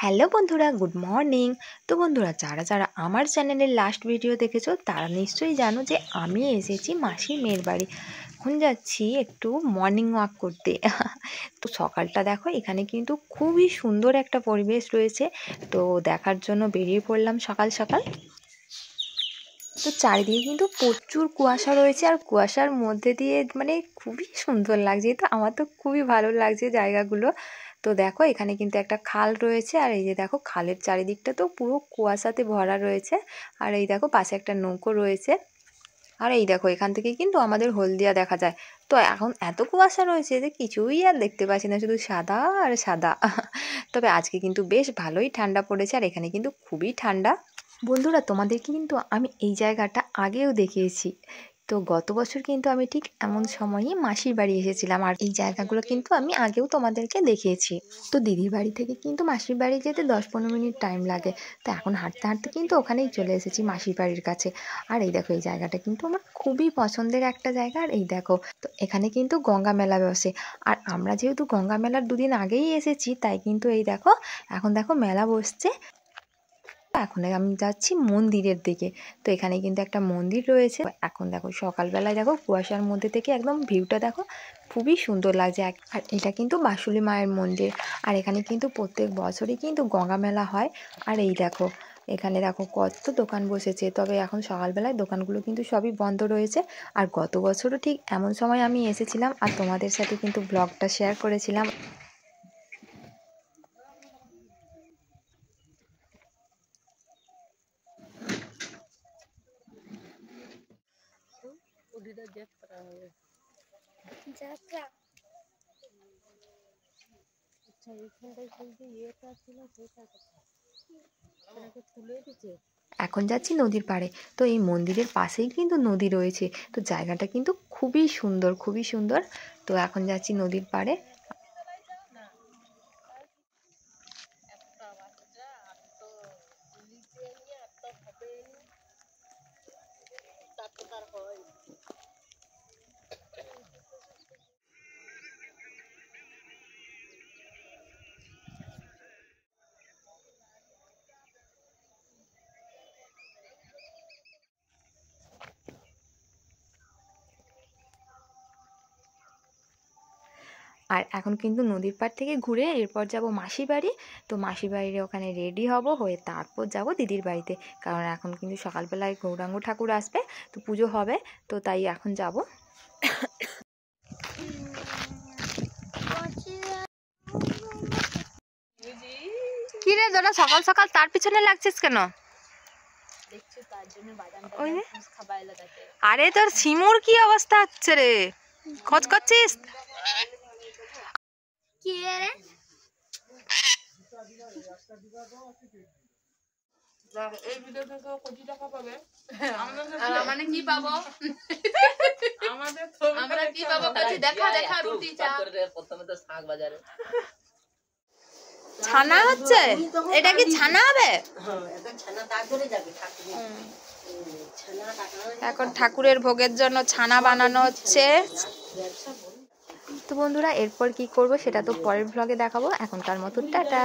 Hello বন্ধুরা, good morning. তো বন্ধুরা, যারা যারা আমার চ্যানেলের লাস্ট ভিডিও দেখেছো তারা নিশ্চয়ই জানো যে আমি এসেছি মাসির মেয়ের বাড়ি। এখন যাচ্ছি একটু মর্নিং ওয়াক করতে। তো সকালটা দেখো, এখানে কিন্তু খুবই সুন্দর একটা পরিবেশ রয়েছে। তো দেখার জন্য বেরিয়ে পড়লাম সকাল সকাল। তো চারিদিকে কিন্তু প্রচুর কুয়াশা রয়েছে, আর কুয়াশার মধ্যে দিয়ে মানে খুবই সুন্দর লাগছে। তো আমার তো খুবই ভালো লাগছে জায়গাগুলো। তো দেখো, এখানে কিন্তু একটা খাল রয়েছে, আর এই যে দেখো খালের চারিদিকটা তো পুরো কুয়াশাতে ভরা রয়েছে। আর এই দেখো পাশে একটা নৌকো রয়েছে। আর এই দেখো, এখান থেকে কিন্তু আমাদের হলদিয়া দেখা যায়। তো এখন এত কুয়াশা রয়েছে যে কিছুই আর দেখতে পাচ্ছি না, শুধু সাদা আর সাদা। তবে আজকে কিন্তু বেশ ভালোই ঠান্ডা পড়েছে, আর এখানে কিন্তু খুবই ঠান্ডা। বন্ধুরা, তোমাদেরকে কিন্তু আমি এই জায়গাটা আগেও দেখিয়েছি। তো গত বছর কিন্তু আমি ঠিক এমন সময়ই মাসির বাড়ি এসেছিলাম, আর এই জায়গাগুলো কিন্তু আমি আগেও তোমাদেরকে দেখিয়েছি। তো দিদির বাড়ি থেকে কিন্তু মাসির বাড়ি যেতে 10-15 মিনিট টাইম লাগে। তো এখন হাঁটতে হাঁটতে কিন্তু ওখানেই চলে এসেছি মাসির বাড়ির কাছে। আর এই দেখো, এই জায়গাটা কিন্তু আমার খুবই পছন্দের একটা জায়গা। আর এই দেখো, তো এখানে কিন্তু গঙ্গা মেলা বসে। আর আমরা যেহেতু গঙ্গা মেলার দুদিন আগেই এসেছি, তাই কিন্তু এই দেখো এখন দেখো মেলা বসছে। এখন আমি যাচ্ছি মন্দিরের দিকে। তো এখানে কিন্তু একটা মন্দির রয়েছে। এখন দেখো সকালবেলায় দেখো কুয়াশার মধ্যে থেকে একদম ভিউটা দেখো, খুবই সুন্দর লাগছে। আর এটা কিন্তু বাসুলি মায়ের মন্দির। আর এখানে কিন্তু প্রত্যেক বছরই কিন্তু গঙ্গা মেলা হয়। আর এই দেখো, এখানে দেখো কত দোকান বসেছে। তবে এখন সকালবেলায় দোকানগুলো কিন্তু সবই বন্ধ রয়েছে। আর গত বছরও ঠিক এমন সময় আমি এসেছিলাম, আর তোমাদের সাথে কিন্তু ব্লগটা শেয়ার করেছিলাম। এখন যাচ্ছি নদীর পাড়ে। তো এই মন্দিরের পাশেই কিন্তু নদী রয়েছে। তো জায়গাটা কিন্তু খুবই সুন্দর, খুবই সুন্দর। তো এখন যাচ্ছি নদীর পাড়ে। আর এখন কিন্তু নদীর পাড় থেকে ঘুরে এরপর যাব মাসির বাড়ি। তো মাসির বাড়ির ওখানে রেডি হব, হয়ে তারপর যাব দিদির বাড়িতে। কারণ এখন কিন্তু সকালবেলায় গৌরাঙ্গ ঠাকুর আসবে, তো পুজো হবে। তো তাই এখন যাব। কি রে তোরা সকাল সকাল তার পিছনে লাগছিস কেন? আরে তোর সিমুর কি অবস্থা হচ্ছে রে, খোঁজ করছিস? কি রে এই ভিডিও থেকে কোটি টাকা পাবে। মানে কি পাবো? আমরা কি পাবো? দেখা দেখা রুটি চা। প্রথমে তো শাক বাজারে ছানা হচ্ছে। এটা কি ছানা হবে? এখন ঠাকুরের ভোগের জন্য ছানা বানানো হচ্ছে। তো বন্ধুরা, এরপর কি করব সেটা তো পরের ব্লগে দেখাবো। এখনকার মতো টাটা।